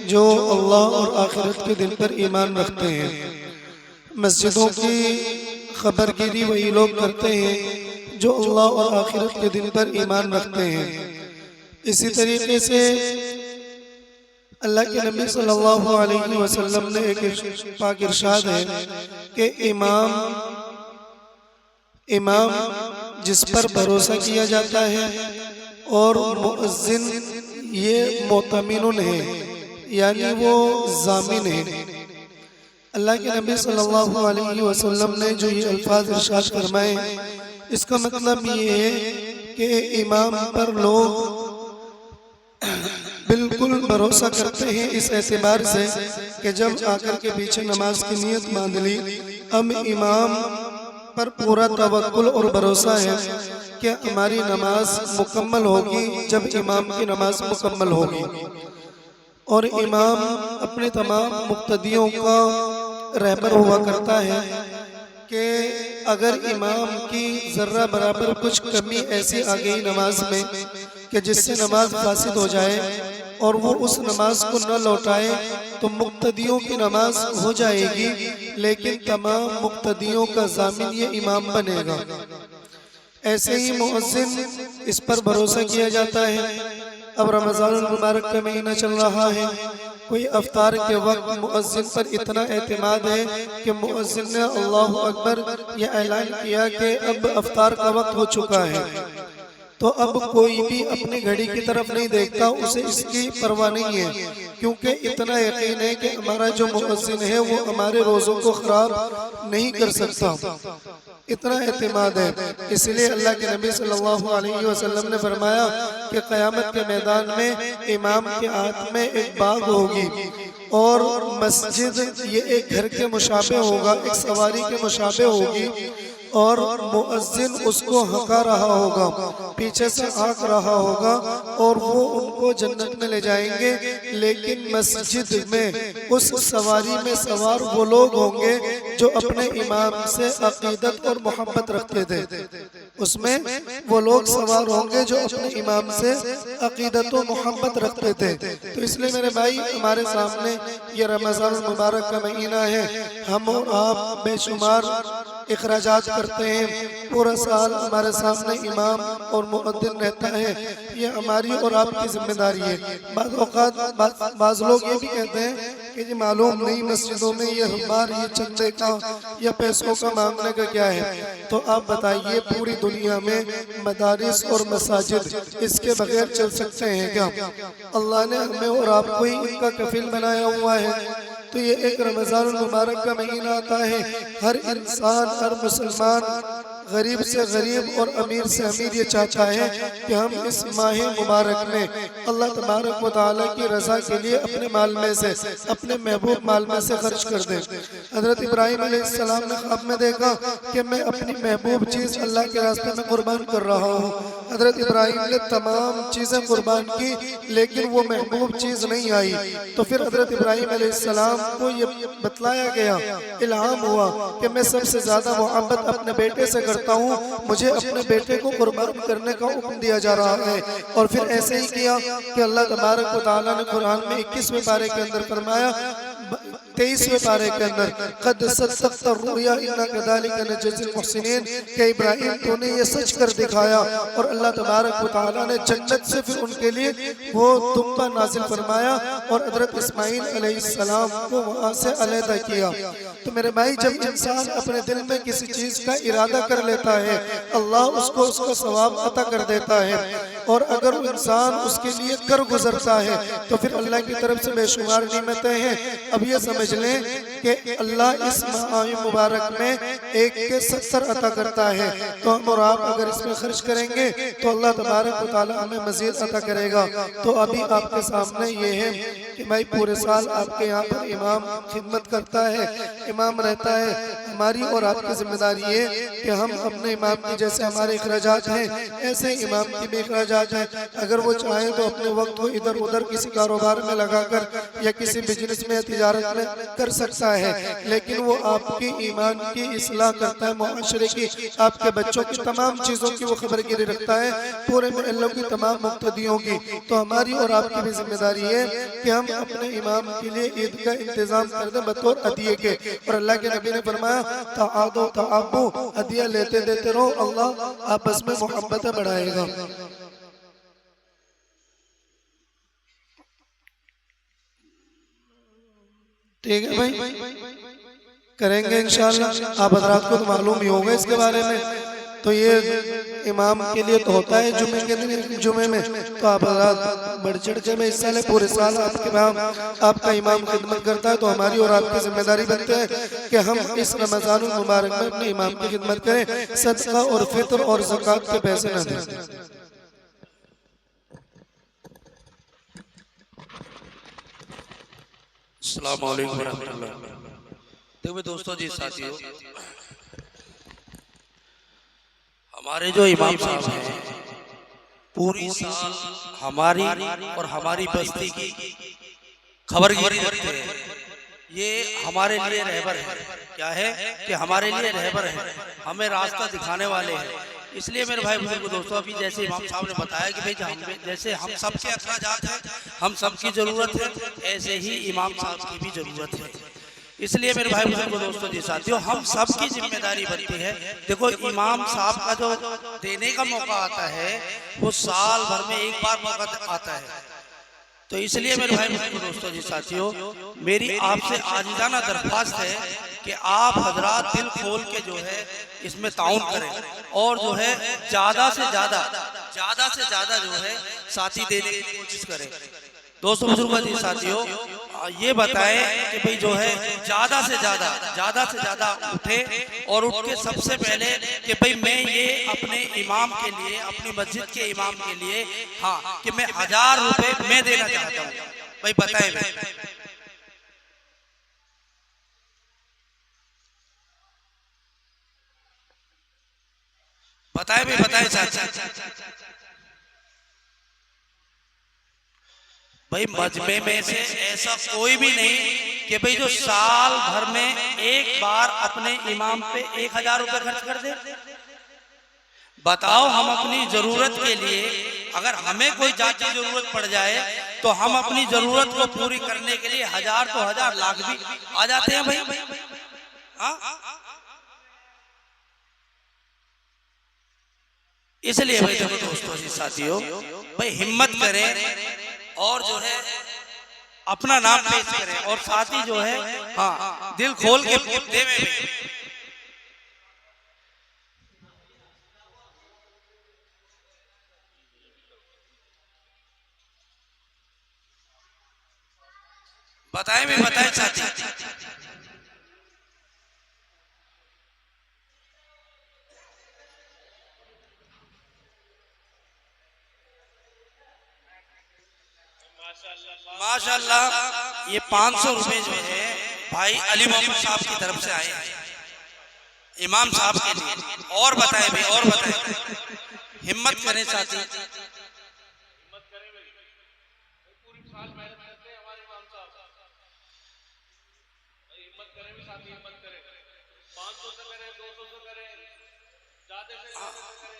जो अल्लाह और आखिरत के दिन पर ईमान रखते हैं। मस्जिदों की खबरगिरी वही लोग करते हैं जो अल्लाह और आखिरत के दिन पर ईमान रखते हैं। इसी तरीके से अल्लाह के नबी सल्लल्लाहु अलैहि वसल्लम ने एक पाक इरशाद है कि इमाम जिस पर भरोसा किया जाता है और मुअज्जिन ये मोतमिनुन है, यानी वो जामिन है। अल्लाह के नबी सल्लल्लाहु अलैहि वसल्लम ने जो ये अल्फाज इरशाद फरमाए, इसका मतलब ये है कि इमाम पर लोग बिल्कुल भरोसा करते हैं इस एतबार से कि जब आकर के पीछे नमाज की नियत बांध ली, अब इमाम पर पूरा तवक्कुल और भरोसा है कि हमारी नमाज मुकम्मल होगी जब इमाम की नमाज मुकम्मल होगी। और इमाम अपने तमाम मुक्तदियों का रहबर हुआ करता है कि अगर इमाम की जर्रा बराबर कुछ कमी ऐसी आ गई नमाज में कि जिससे नमाज फासिद हो जाए और वो उस नमाज को न लौटाए तो मुक्तदियों की नमाज हो जाएगी, लेकिन तमाम मुक्तदियों का जामिन ये इमाम बनेगा। ऐसे ही मुअज्जिन इस पर भरोसा किया जाता है। अब रमज़ान मुबारक का महीना चल रहा है, कोई अफ्तार के वक्त मुअज्जिन पर इतना एतमाद है कि मुअज्जिन ने अल्लाहु अकबर यह ऐलान किया कि अब अफ्तार का वक्त हो चुका है, तो अब कोई भी अपनी घड़ी की तरफ नहीं देखता, उसे इसकी परवाह नहीं है, क्योंकि इतना यकीन है कि हमारा जो मुअज्जिन है वो हमारे रोज़ों को खराब नहीं कर सकता। इतना एतमाद है। इसलिए अल्लाह के नबी सल्लल्लाहु अलैहि वसल्लम ने फरमाया कि क़यामत के मैदान में इमाम के हाथ में एक बाग होगी और मस्जिद ये एक घर के मुशाबे होगा, एक सवारी के मुशाबे होगी, और मुअज्जिन उसको हका रहा होगा, पीछे से आंक रहा होगा और वो उनको जन्नत में ले जाएंगे। लेकिन मस्जिद में उस सवारी में सवार वो लोग होंगे जो अपने इमाम से अकीदत और मोहब्बत रखते थे। उसमें वो लोग सवार होंगे जो अपने इमाम से अकीदत और मोहब्बत रखते थे। तो इसलिए मेरे भाई, हमारे सामने ये रमज़ान मुबारक का महीना है, हम और आप बेशुमार इखराजात करते हैं, पूरा साल हमारे सामने इमाम और मुअद्दिन रहता है, ये हमारी और आपकी जिम्मेदारी है। बाज़ लोग ये भी कहते हैं कि जी मालूम नहीं मस्जिदों में ये हमार ये चंदे का या पैसों का मांगने का क्या है। तो आप बताइए, पूरी दुनिया में मदारिस और मसाजिद इसके बगैर चल सकते हैं क्या? अल्लाह ने हमें और आपको ही इनका कफील बनाया हुआ है। तो ये एक रमज़ान मुबारक का महीना आता है, हर इंसान, हर मुसलमान, गरीब से गरीब और अमीर से अमीर ये चाहता है कि हम इस माह मुबारक में अल्लाह तबारक व तआला की रज़ा के लिए अपने माल में से, अपने महबूब माल में से खर्च कर दें। हज़रत इब्राहीम अलैहिस्सलाम ने ख्वाब में देखा कि मैं अपनी महबूब चीज़ अल्लाह के रास्ते में कुर्बान कर रहा हूँ। हज़रत इब्राहीम ने तमाम चीज़ें कुर्बान की, लेकिन वो महबूब चीज़ नहीं आई। तो फिर हज़रत इब्राहीम अलैहिस्सलाम को ये बतलाया गया, इल्हाम हुआ कि मैं सबसे ज़्यादा मोहब्बत अपने बेटे से करता हूँ, मुझे अपने बेटे को कुर्बान करने का हुक्म दिया जा रहा है। और फिर ऐसे ही किया कि अल्लाह तबारक व तआला ने कुरान में 21वें पारे के अंदर फरमाया, 23वें पारे के अंदर, क़द सद्दक़्ता रुया इन्ना कज़ालिका नजज़िल मुहसिनीन, कि इब्राहीम तूने ये सच कर दिखाया। और अल्लाह तबारक व तआला ने जन्नत से फिर उनके लिए वो तुम्बा नाजिल फरमाया और हज़रत इस्माईल अलैहिस्सलाम को वहाँ से अलहदा किया। तो मेरे भाई, जब इंसान अपने दिल में किसी चीज़ का इरादा कर लेता है, अल्लाह उसको उसका सवाब अता कर देता है। और अगर इंसान उसके लिए कर गुजरता है तो फिर अल्लाह की तरफ से बेशुमार नेमतें हैं। अब ये समझ लें कि अल्लाह इस माह मुबारक में एक के 70 अता करता है। तो हम और आप अगर इसमें खर्च करेंगे तो अल्लाह तबारक व तआला हमें मज़ीद अता करेगा। तो अभी आपके सामने ये है कि भाई, पूरे साल आपके यहाँ पर इमाम खिदमत करता है, इमाम रहता है, हमारी और आपकी जिम्मेदारी है कि हम अपने इमाम की जैसे हमारे अखराजात हैं ऐसे इमाम की भी अखराजात हैं। अगर वो चाहे तो अपने वक्त को इधर उधर किसी कारोबार में लगाकर या किसी बिजनेस में या तिजारत में कर सकता है, लेकिन वो आपकी ईमान की इस्लाह करता है, मुआशरे की, आपके बच्चों की तमाम चीज़ों की वो खबरगिरी रखता है, पूरे मोहल्लों की तमाम मुक्तदियों की। तो हमारी और आपकी भी जिम्मेदारी है कि हम अपने इमाम के लिए ईद का इंतजाम कर दें बतौर हदिये के। और अल्लाह के नबी ने फरमाया ताआदो ताआबू, हदिया लेते देते रहो, अल्लाह आपस में मोहब्बत बढ़ाएगा। ठीक है भाई, करेंगे इंशाअल्लाह। आप हजरात को तो मालूम ही होगा इसके बारे में। तो ये इमाम के लिए तो होता है जुमे के दिन, जुमे में तो आप हजरात बढ़ चढ़ के में हिस्सा लें। पूरे साल आपके आपका इमाम खिदमत करता है, तो हमारी और आपकी जिम्मेदारी बनती है कि हम इस रमजानुल मुबारक में अपने इमाम की खिदमत करें, सदका और फितर और ज़कात के पैसे न दें। अस्सलाम वालेकुम रहमतुल्लाह। देखो दोस्तों जी, साथियों, हमारे जो इमाम साहब हैं पूरी साल हमारी और हमारी बस्ती की खबरगिरी रखते हैं। ये हमारे लिए रहबर है। क्या है कि हमारे लिए रहबर है, हमें रास्ता दिखाने वाले हैं। इसलिए मेरे भाई बुजुर्ग दोस्तों, अभी जैसे इमाम साहब ने बताया कि भाई जैसे हम सबके अखराजात हैं, हम सबकी ज़रूरत है, ऐसे ही इमाम साहब की भी ज़रूरत है। इसलिए मेरे भाई बुजुर्ग दोस्तों जी साथियों, हम सबकी जिम्मेदारी बनती है। देखो, इमाम साहब का जो देने का मौका आता है वो साल भर में एक बार मौका आता है। तो इसलिए मेरे भाई बुजुर्ग दोस्तों जी साथियों, मेरी आपसे आजिज़ाना दरख्वास्त है कि आप हजरात दिल खोल के जो है इसमें ताउन करें और जो है ज़्यादा से ज़्यादा जो है साथी देने की कोशिश करें। दोस्तों बुजुर्ग जी साथियों, ये बताएं कि भाई जो है ज़्यादा से ज़्यादा उठे और उठ के सबसे पहले कि भाई मैं ये अपने इमाम के लिए, अपनी मस्जिद के इमाम के लिए, हाँ, कि मैं 1000 रुपए मैं देना चाहता हूँ। भाई बताएं भाई बताएं चाचा। भाई मजमे में से ऐसा कोई भी नहीं कि भाई जो साल भर में एक बार अपने इमाम पे 1000 रुपए खर्च कर दे। बताओ, हम अपनी जरूरत के लिए, अगर हमें कोई जाती जरूरत पड़ जाए तो हम अपनी जरूरत को पूरी करने के लिए 1000 तो 1000 लाख भी आ जाते हैं भाई। हाँ, इसलिए भाई देखो दोस्तों जी साथियों, भाई हिम्मत करें और जो है अपना नाम पेश करें और साथ ही जो है, हाँ, दिल खोल के दे में बताएं साथी। माशाल्लाह, ये 500 रुपए जो है भाई अली मोहम्मद साहब की तरफ से आए हैं इमाम साहब के लिए। और बताएं भाई, और बताएं, हिम्मत करें साथी।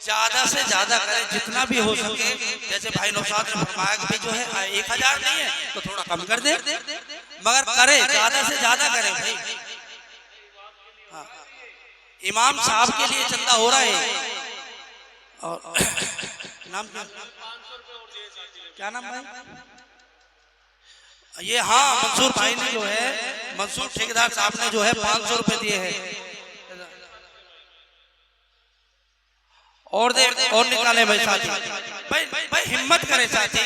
ज्यादा से ज्यादा करें, जितना भी हो सके। जैसे भाई नौशाद ने फरमाया कि जो है 1000 नहीं है तो थोड़ा कम कर दे, मगर करे ज्यादा से ज्यादा करें भाई। हाँ, इमाम साहब के लिए चंदा हो रहा है। और नाम क्या नाम भाई? ये, हाँ, मंसूर भाई ने जो है, मंसूर ठेकेदार साहब ने जो है 500 रुपए दिए हैं। और दे और निकाले भाई साथी। भाई हिम्मत करें साथी,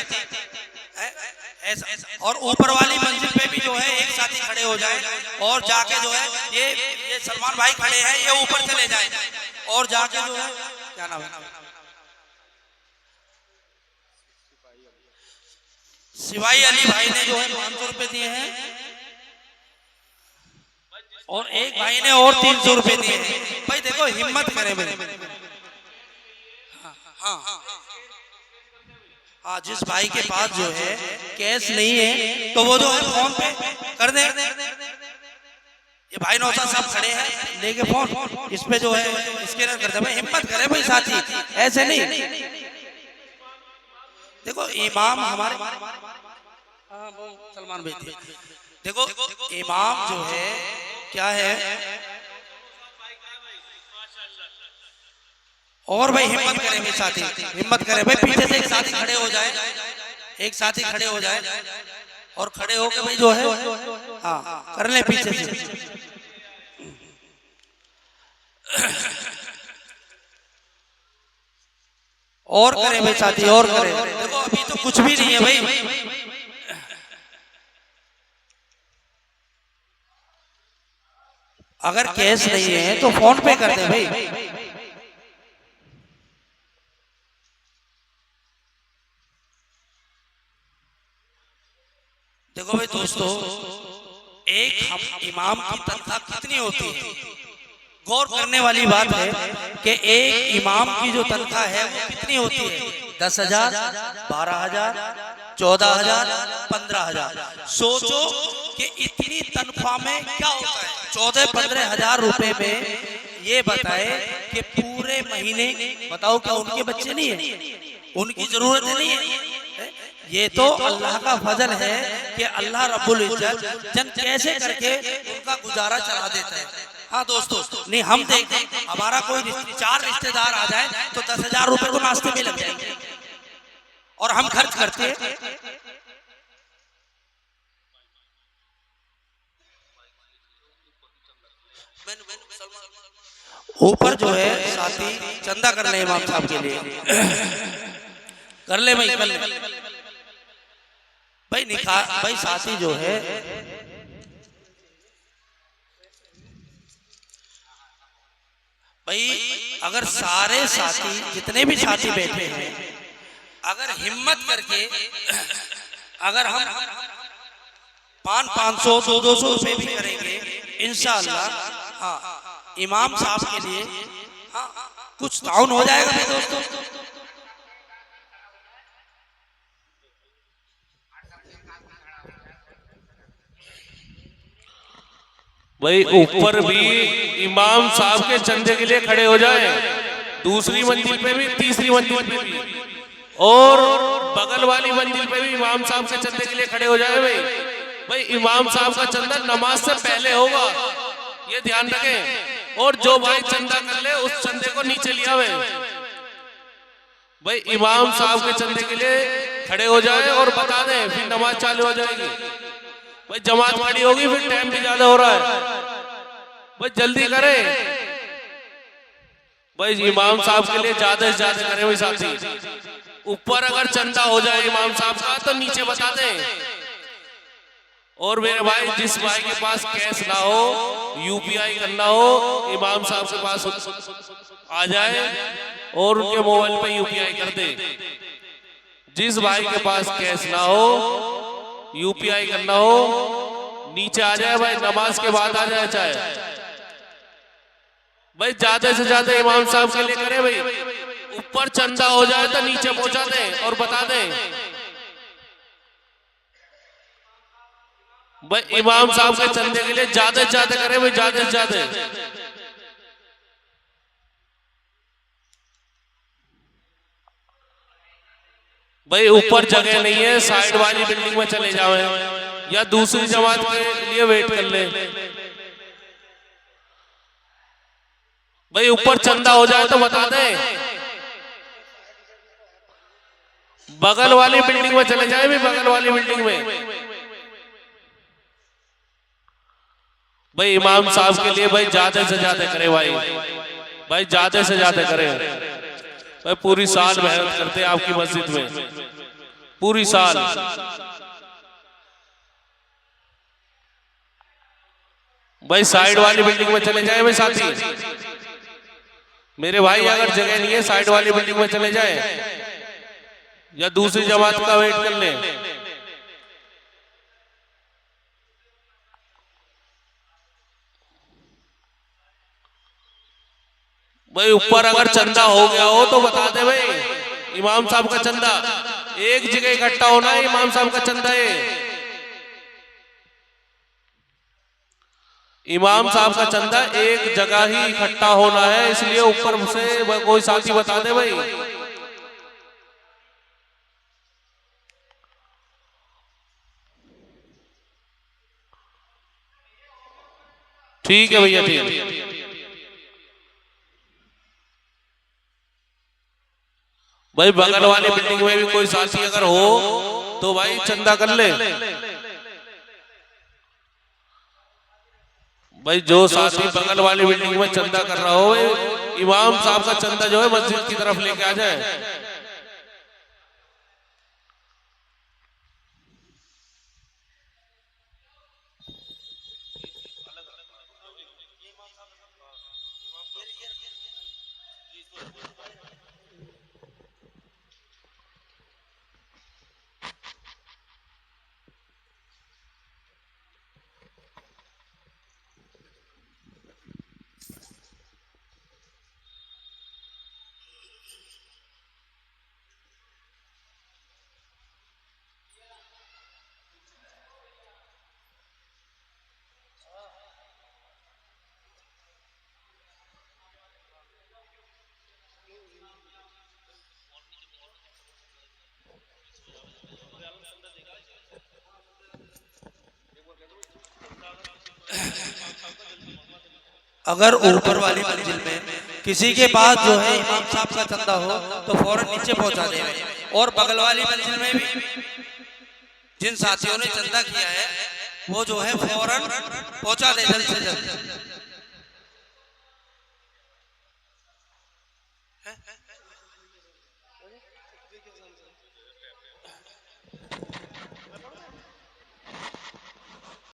ऐसा। और ऊपर वाली मंजिल पे भी जो है एक साथी खड़े हो जाए और जाके जो है ये सलमान भाई खड़े हैं, ये ऊपर चले जाए और जाके जो है, क्या नाम है, सिवाई अली भाई ने जो है 500 रुपए दिए हैं। और एक भाई ने और 300 रुपए दिए हैं। भाई देखो हिम्मत करें भाई। हाँ हाँ, जिस भाई के पास जो है कैश नहीं है तो वो जो है फोन पे कर दे। ये भाई नौशाद साहब खड़े हैं लेके फोन, इस पे जो है स्कैनर कर दे। भाई हिम्मत करे भाई साथी, ऐसे नहीं। देखो इमाम हमारे, हाँ वो सलमान भाई थे। देखो इमाम जो है क्या है, और भाई हिम्मत करें भाई साथी, हिम्मत करें भाई। पीछे से एक साथी खड़े हो जाए, एक साथी खड़े हो जाए और खड़े होके भाई जो है हाँ कर ले पीछे से। और करें भाई साथी, और करें। देखो अभी तो कुछ भी नहीं है भाई। अगर कैश नहीं है तो फोन पे कर दे भाई। देखो भाई दोस्तों, एक हम इमाम की तनख्वाह कितनी होती है, गौर करने वाली बात है कि एक इमाम की जो तनख्वाह है वो कितनी होती है। 10,000, 12,000, 14,000, 15,000। सोचो कि इतनी तनख्वाह में क्या होता है। 14-15,000 रुपए में ये बताए कि पूरे महीने, बताओ क्या उनके बच्चे नहीं है, उनकी जरूरत नहीं है। ये तो अल्लाह का फजल है कि अल्लाह रब्बुल इज्जत जन कैसे करके उनका गुजारा चला देता है। हाँ दोस्तों, नहीं हम देखते हमारा कोई 4 रिश्तेदार आ जाए तो 10,000 रुपए तो नाश्ते में लग जाएंगे और हम खर्च करते हैं। ऊपर जो है साथी चंदा कर ले इमाम साहब के लिए, कर ले भाई, कर ले भाई। निकाह भाई साथी जो है भाई, अगर सारे साथी जितने भी साथी बैठे हैं अगर हिम्मत करके अगर हम 500, 200 रुपए भी करेंगे इंशाअल्लाह, हाँ इमाम साहब के लिए हाँ कुछ ताउन हो जाएगा भाई दोस्तों। भाई ऊपर भी इमाम साहब के चंदे के लिए खड़े हो जाए, दूसरी मंजिल पे भी, तीसरी मंजिल पे भी, और बगल वाली मंजिल पे भी इमाम साहब के चंदे के लिए खड़े हो जाए। भाई इमाम साहब का चंदा नमाज से पहले होगा, ये ध्यान रखें। और जो भाई चंदा कर ले उस चंदे को नीचे लिया हुए। भाई इमाम साहब के चंदे के लिए खड़े हो जाए और बता दें, फिर नमाज चालू हो जाएगी। भाई जमात खड़ी होगी, फिर टाइम भी ज्यादा हो रहा है। भाई जल्दी करें भाई, इमाम साहब के लिए ज्यादा से ज्यादा करें भाई साथी। ऊपर अगर चंदा हो जाए इमाम साहब का तो नीचे बता दें। और मेरे भाई जिस भाई के पास कैश ना हो, यूपीआई करना हो, इमाम साहब के पास आ जाए और उनके मोबाइल पे यूपीआई कर दे। जिस भाई के पास कैश ना हो, यूपीआई करना हो, नीचे आ जाए भाई, नमाज के बाद आ जाए चाहे। भाई ज्यादा से ज्यादा इमाम साहब के लिए करें भाई। ऊपर चंदा हो जाए तो नीचे पहुंचा दें और बता दें। भाई इमाम साहब के चंदे के लिए ज्यादा से ज्यादा करें भाई, ज्यादा से ज्यादा। भाई ऊपर जगह नहीं है, साइड वाली बिल्डिंग में चले जाओ या दूसरी जमात के लिए वेट कर ले। भाई ऊपर चंदा हो जाए तो बता दें। बगल वाली बिल्डिंग में चले जाए भी, बगल वाली बिल्डिंग में। भाई इमाम साहब के लिए भाई ज्यादा से ज्यादा करें भाई, भाई ज्यादा से ज्यादा करें भाई। पूरी साल मेहनत करते हैं आपकी मस्जिद में, पूरी साल। भाई साइड वाली बिल्डिंग में चले जाए भाई साथी। मेरे भाई अगर जगह नहीं है साइड वाली बिल्डिंग में चले जाए या दूसरी जमात का वेट कर ले। भाई ऊपर अगर चंदा हो गया हो तो बता दे भाई, इमाम साहब का चंदा एक जगह इकट्ठा होना है, इमाम साहब का चंदा है, इमाम साहब का चंदा एक जगह ही इकट्ठा होना है, इसलिए ऊपर से कोई साथी बता दे भाई। ठीक है भैया, ठीक है भाई। बगल वाली बिल्डिंग में भी कोई साथी अगर हो तो भाई चंदा कर ले भाई। जो साथी बगल वाली बिल्डिंग में चंदा कर रहा हो, इमाम साहब का चंदा जो है मस्जिद की तरफ लेके आ जाए। अगर ऊपर वाली मंजिल में किसी के पास जो है इमाम साहब का चंदा हो तो फौरन नीचे पहुंचा देवे, और बगल वाली मंजिल में भी जिन साथियों ने चंदा किया है वो जो है फौरन पहुंचा दे जल्द से जल्द।